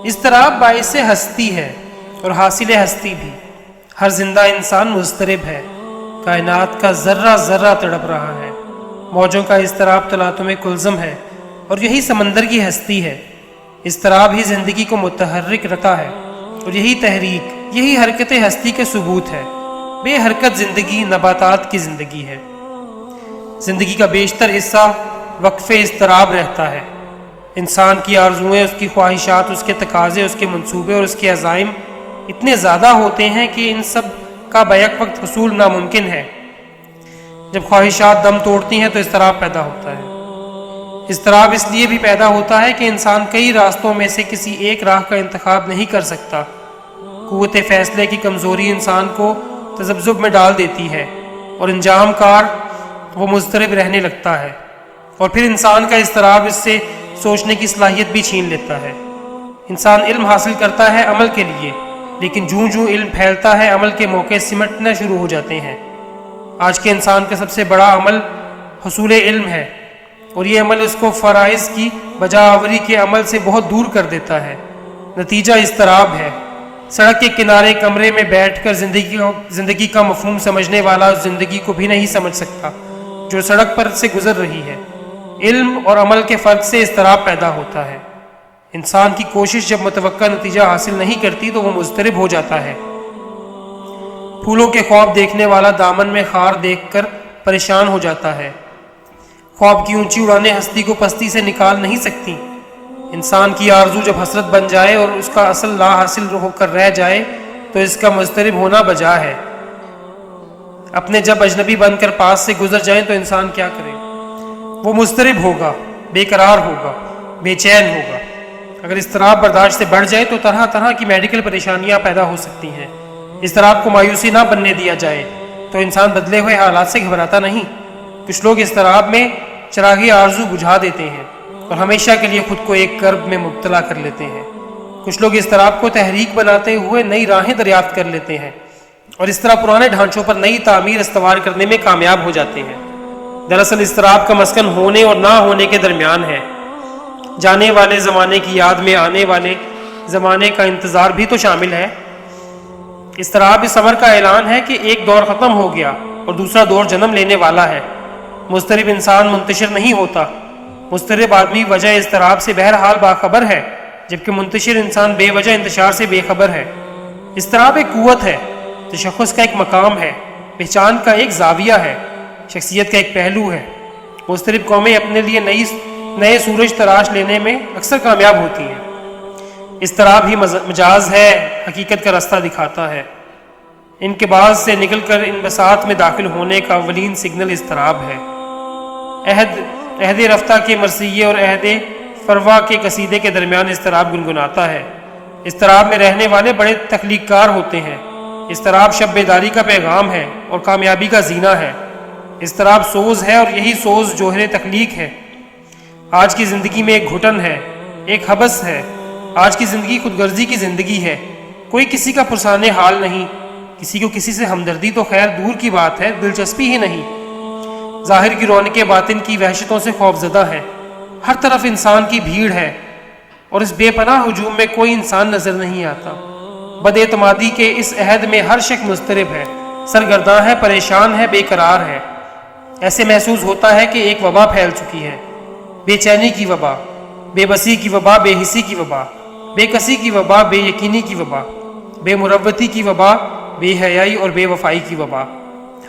اضطراب باعث ہستی ہے اور حاصل ہستی بھی۔ ہر زندہ انسان مضطرب ہے، کائنات کا ذرہ ذرہ تڑپ رہا ہے۔ موجوں کا اضطراب تلاطم کلزم ہے اور یہی سمندر کی ہستی ہے۔ اضطراب ہی زندگی کو متحرک رکھتا ہے اور یہی تحریک، یہی حرکت ہستی کے ثبوت ہے۔ بے حرکت زندگی نباتات کی زندگی ہے۔ زندگی کا بیشتر حصہ وقف اضطراب رہتا ہے۔ انسان کی آرزوئیں، اس کی خواہشات، اس کے تقاضے، اس کے منصوبے اور اس کے عزائم اتنے زیادہ ہوتے ہیں کہ ان سب کا بیک وقت حصول ناممکن ہے۔ جب خواہشات دم توڑتی ہیں تو اضطراب پیدا ہوتا ہے۔ اضطراب اس لیے بھی پیدا ہوتا ہے کہ انسان کئی راستوں میں سے کسی ایک راہ کا انتخاب نہیں کر سکتا۔ قوت فیصلے کی کمزوری انسان کو تذبذب میں ڈال دیتی ہے اور انجام کار وہ مضطرب رہنے لگتا ہے، اور پھر انسان کا اضطراب اس سے سوچنے کی صلاحیت بھی چھین لیتا ہے۔ انسان علم حاصل کرتا ہے عمل کے لیے، لیکن جوں جوں علم پھیلتا ہے عمل کے موقع سمٹنا شروع ہو جاتے ہیں۔ آج کے انسان کا سب سے بڑا عمل حصول علم ہے، اور یہ عمل اس کو فرائض کی بجا آوری کے عمل سے بہت دور کر دیتا ہے۔ نتیجہ اضطراب ہے۔ سڑک کے کنارے کمرے میں بیٹھ کر زندگی کا مفہوم سمجھنے والا اس زندگی کو بھی نہیں سمجھ سکتا جو سڑک پر سے گزر رہی ہے۔ علم اور عمل کے فرق سے اضطراب پیدا ہوتا ہے۔ انسان کی کوشش جب متوقع نتیجہ حاصل نہیں کرتی تو وہ مضطرب ہو جاتا ہے۔ پھولوں کے خواب دیکھنے والا دامن میں خار دیکھ کر پریشان ہو جاتا ہے۔ خواب کی اونچی اڑانیں ہستی کو پستی سے نکال نہیں سکتی۔ انسان کی آرزو جب حسرت بن جائے اور اس کا اصل لا حاصل ہو کر رہ جائے تو اس کا مضطرب ہونا بجا ہے۔ اپنے جب اجنبی بن کر پاس سے گزر جائیں تو انسان کیا کرے؟ وہ مضطرب ہوگا، بے قرار ہوگا، بے چین ہوگا۔ اگر اضطراب برداشت سے بڑھ جائے تو طرح طرح کی میڈیکل پریشانیاں پیدا ہو سکتی ہیں۔ اضطراب کو مایوسی نہ بننے دیا جائے تو انسان بدلے ہوئے حالات سے گھبراتا نہیں۔ کچھ لوگ اضطراب میں چراغی آرزو بجھا دیتے ہیں اور ہمیشہ کے لیے خود کو ایک کرب میں مبتلا کر لیتے ہیں۔ کچھ لوگ اضطراب کو تحریک بناتے ہوئے نئی راہیں دریافت کر لیتے ہیں اور اس طرح پرانے ڈھانچوں پر نئی تعمیر استوار کرنے میں کامیاب ہو جاتے ہیں۔ دراصل اضطراب کا مسکن ہونے اور نہ ہونے کے درمیان ہے۔ جانے والے زمانے کی یاد میں آنے والے زمانے کا انتظار بھی تو شامل ہے۔ اضطراب اس امر کا اعلان ہے کہ ایک دور ختم ہو گیا اور دوسرا دور جنم لینے والا ہے۔ مضطرب انسان منتشر نہیں ہوتا۔ مضطرب آدمی وجہ اضطراب سے بہرحال باخبر ہے، جبکہ منتشر انسان بے وجہ انتشار سے بے خبر ہے۔ اضطراب ایک قوت ہے، تشخص کا ایک مقام ہے، پہچان کا ایک زاویہ ہے، شخصیت کا ایک پہلو ہے۔ مضطرب قومیں اپنے لیے نئے سورج تراش لینے میں اکثر کامیاب ہوتی ہیں۔ اضطراب ہی مجاز ہے، حقیقت کا راستہ دکھاتا ہے۔ انقباض سے نکل کر انبساط میں داخل ہونے کا اولین سگنل اضطراب ہے۔ عہد رفتہ کے مرثیے اور عہد فروا کے قصیدے کے درمیان اضطراب گنگناتا ہے۔ اضطراب میں رہنے والے بڑے تخلیق کار ہوتے ہیں۔ اضطراب شب بیداری کا پیغام ہے اور کامیابی کا زینہ ہے۔ اضطراب سوز ہے اور یہی سوز جوہر تخلیق ہے۔ آج کی زندگی میں ایک گھٹن ہے، ایک حبس ہے۔ آج کی زندگی خود غرضی کی زندگی ہے۔ کوئی کسی کا پرسان حال نہیں، کسی کو کسی سے ہمدردی تو خیر دور کی بات ہے، دلچسپی ہی نہیں۔ ظاہر کی رونقیں باطن کی وحشتوں سے خوفزدہ ہے۔ ہر طرف انسان کی بھیڑ ہے اور اس بے پناہ ہجوم میں کوئی انسان نظر نہیں آتا۔ بد اعتمادی کے اس عہد میں ہر شخص مضطرب ہے، سرگرداں ہے، پریشان ہے، بے قرار ہے۔ ایسے محسوس ہوتا ہے کہ ایک وبا پھیل چکی ہے، بے چینی کی وبا، بے بسی کی وبا، بے حسی کی وبا، بے کسی کی وبا، بے یقینی کی وبا، بے مروتی کی وبا، بے حیائی اور بے وفائی کی وبا۔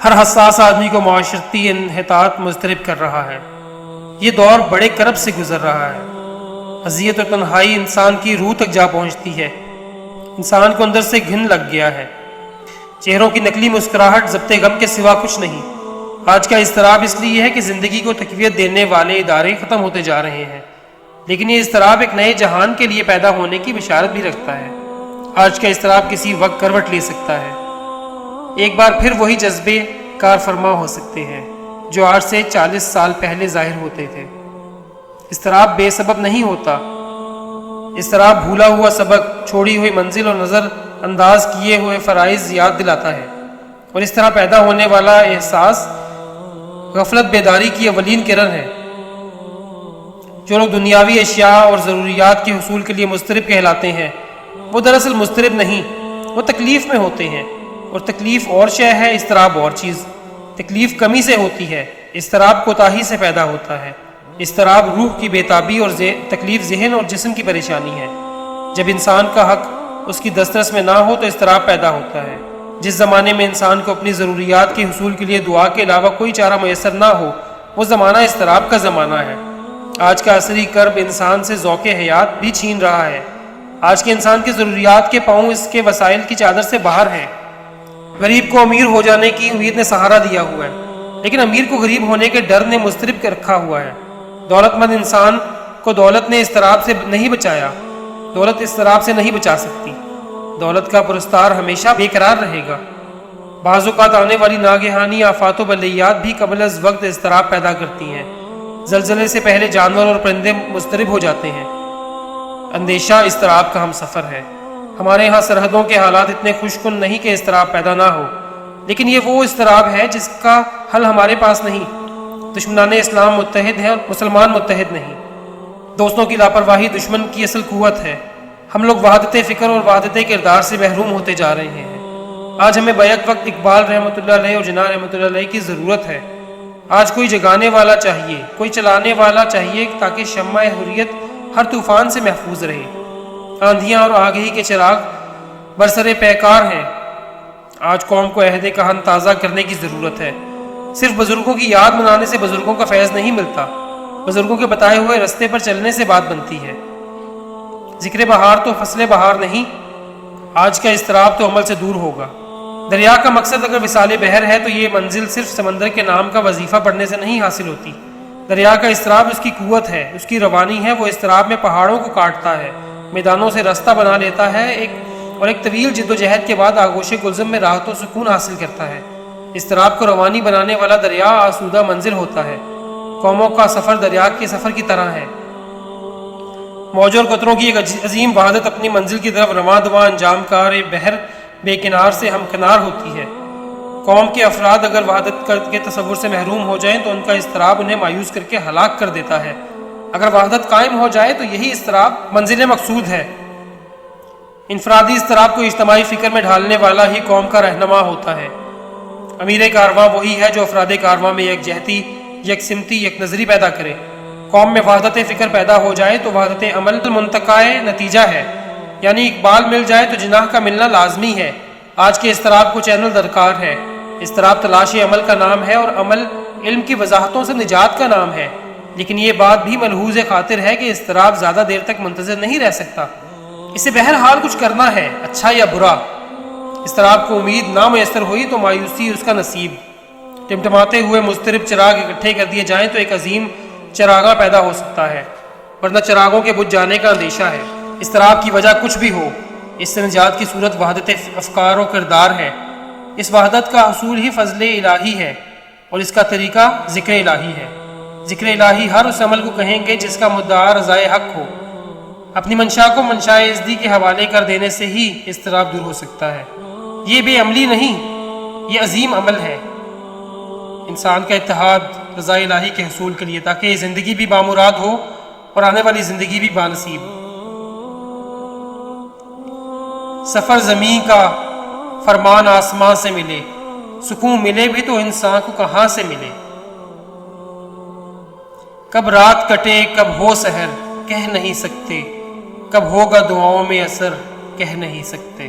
ہر حساس آدمی کو معاشرتی انحطاط مضطرب کر رہا ہے۔ یہ دور بڑے کرب سے گزر رہا ہے۔ اذیت اور تنہائی انسان کی روح تک جا پہنچتی ہے۔ انسان کو اندر سے گھن لگ گیا ہے۔ چہروں کی نقلی مسکراہٹ ضبط غم کے سوا کچھ نہیں۔ آج کا اضطراب اس لیے ہے کہ زندگی کو تقویت دینے والے ادارے ختم ہوتے جا رہے ہیں، لیکن یہ اضطراب ایک نئے جہان کے لیے پیدا ہونے کی بشارت بھی رکھتا ہے۔ آج کا اضطراب کسی وقت کروٹ لے سکتا ہے۔ ایک بار پھر وہی جذبے کار فرما ہو سکتے ہیں جو آج سے 40 سال پہلے ظاہر ہوتے تھے۔ اضطراب بے سبب نہیں ہوتا۔ اضطراب بھولا ہوا سبق، چھوڑی ہوئی منزل اور نظر انداز کیے ہوئے فرائض یاد دلاتا ہے، اور اس طرح پیدا ہونے والا احساس غفلت بیداری کی اولین کرن ہے۔ جو لوگ دنیاوی اشیاء اور ضروریات کے حصول کے لیے مضطرب کہلاتے ہیں، وہ دراصل مضطرب نہیں، وہ تکلیف میں ہوتے ہیں، اور تکلیف اور شے ہے، اضطراب اور چیز۔ تکلیف کمی سے ہوتی ہے، اضطراب کوتاہی سے پیدا ہوتا ہے۔ اضطراب روح کی بےتابی اور تکلیف ذہن اور جسم کی پریشانی ہے۔ جب انسان کا حق اس کی دسترس میں نہ ہو تو اضطراب پیدا ہوتا ہے۔ جس زمانے میں انسان کو اپنی ضروریات کے حصول کے لیے دعا کے علاوہ کوئی چارہ میسر نہ ہو، وہ زمانہ اضطراب کا زمانہ ہے۔ آج کا عصری کرب انسان سے ذوق حیات بھی چھین رہا ہے۔ آج کے انسان کی ضروریات کے پاؤں اس کے وسائل کی چادر سے باہر ہیں۔ غریب کو امیر ہو جانے کی امید نے سہارا دیا ہوا ہے، لیکن امیر کو غریب ہونے کے ڈر نے مضطرب کر رکھا ہوا ہے۔ دولت مند انسان کو دولت نے اضطراب سے نہیں بچایا، دولت اضطراب سے نہیں بچا سکتی۔ دولت کا پرستار ہمیشہ بے قرار رہے گا۔ بعض اوقات آنے والی ناگہانی آفات و بلیات بھی قبل از وقت اضطراب پیدا کرتی ہیں۔ زلزلے سے پہلے جانور اور پرندے مضطرب ہو جاتے ہیں۔ اندیشہ اضطراب کا ہم سفر ہے۔ ہمارے ہاں سرحدوں کے حالات اتنے خوش کن نہیں کہ اضطراب پیدا نہ ہو، لیکن یہ وہ اضطراب ہے جس کا حل ہمارے پاس نہیں۔ دشمنان اسلام متحد ہیں اور مسلمان متحد نہیں۔ دوستوں کی لاپرواہی دشمن کی اصل قوت ہے۔ ہم لوگ وحدت فکر اور وحدت کردار سے محروم ہوتے جا رہے ہیں۔ آج ہمیں بیک وقت اقبال رحمۃ اللہ علیہ اور جناح رحمۃ اللہ علیہ کی ضرورت ہے۔ آج کوئی جگانے والا چاہیے، کوئی چلانے والا چاہیے، تاکہ شمع حریت ہر طوفان سے محفوظ رہے۔ آندھیاں اور آگہی کے چراغ برسر پیکار ہیں۔ آج قوم کو عہد کہن تازہ کرنے کی ضرورت ہے۔ صرف بزرگوں کی یاد منانے سے بزرگوں کا فیض نہیں ملتا، بزرگوں کے بتائے ہوئے رستے پر چلنے سے بات بنتی ہے۔ ذکر بہار تو فصل بہار نہیں۔ آج کا اضطراب تو عمل سے دور ہوگا۔ دریا کا مقصد اگر وصال بحر ہے تو یہ منزل صرف سمندر کے نام کا وظیفہ پڑھنے سے نہیں حاصل ہوتی۔ دریا کا اضطراب اس کی قوت ہے، اس کی روانی ہے۔ وہ اضطراب میں پہاڑوں کو کاٹتا ہے، میدانوں سے راستہ بنا لیتا ہے، ایک طویل جد و جہد کے بعد آغوش گلزم میں راحت و سکون حاصل کرتا ہے۔ اضطراب کو روانی بنانے والا دریا آسودہ منزل ہوتا ہے۔ قوموں کا سفر دریا کے سفر کی طرح ہے۔ موجوں اور قطروں کی ایک عظیم وحدت اپنی منزل کی طرف رواں دواں انجام کار بحر بے کنار سے ہمکنار ہوتی ہے۔ قوم کے افراد اگر وحدت کے تصور سے محروم ہو جائیں تو ان کا اضطراب انہیں مایوس کر کے ہلاک کر دیتا ہے۔ اگر وحدت قائم ہو جائے تو یہی اضطراب منزل مقصود ہے۔ انفرادی اضطراب کو اجتماعی فکر میں ڈھالنے والا ہی قوم کا رہنما ہوتا ہے۔ امیر کارواں وہی ہے جو افراد کارواں میں یکجہتی، یکسمتی، یک نظری پیدا کرے۔ قوم میں وحدت فکر پیدا ہو جائے تو وحدت عمل منتقائے نتیجہ ہے، یعنی اقبال مل جائے تو جناح کا ملنا لازمی ہے۔ آج کے اضطراب کو چینل درکار ہے۔ اضطراب تلاش عمل کا نام ہے اور عمل علم کی وضاحتوں سے نجات کا نام ہے، لیکن یہ بات بھی ملحوظ خاطر ہے کہ اضطراب زیادہ دیر تک منتظر نہیں رہ سکتا۔ اسے بہرحال کچھ کرنا ہے، اچھا یا برا۔ اضطراب کو امید نہ میسر ہوئی تو مایوسی اس کا نصیب۔ ٹمٹماتے ہوئے مضطرب چراغ اکٹھے کر دیے جائیں تو ایک عظیم چراغاں پیدا ہو سکتا ہے، ورنہ چراغوں کے بجھ جانے کا اندیشہ ہے۔ اضطراب کی وجہ کچھ بھی ہو، اس سے نجات کی صورت وحدت افکار و کردار ہے۔ اس وحدت کا حصول ہی فضل الہی ہے، اور اس کا طریقہ ذکر الہی ہے۔ ذکر الہی ہر اس عمل کو کہیں گے جس کا مدعا رضائے حق ہو۔ اپنی منشا کو منشائے ازدی کے حوالے کر دینے سے ہی اضطراب دور ہو سکتا ہے۔ یہ بے عملی نہیں، یہ عظیم عمل ہے۔ انسان کا اتحاد رضا الہی کے حصول کے لیے، تاکہ یہ زندگی بھی بامراد ہو اور آنے والی زندگی بھی بانصیب۔ سفر زمین کا، فرمان آسمان سے ملے، سکون ملے بھی تو انسان کو کہاں سے ملے۔ کب رات کٹے کب ہو سحر کہہ نہیں سکتے، کب ہوگا دعاؤں میں اثر کہہ نہیں سکتے۔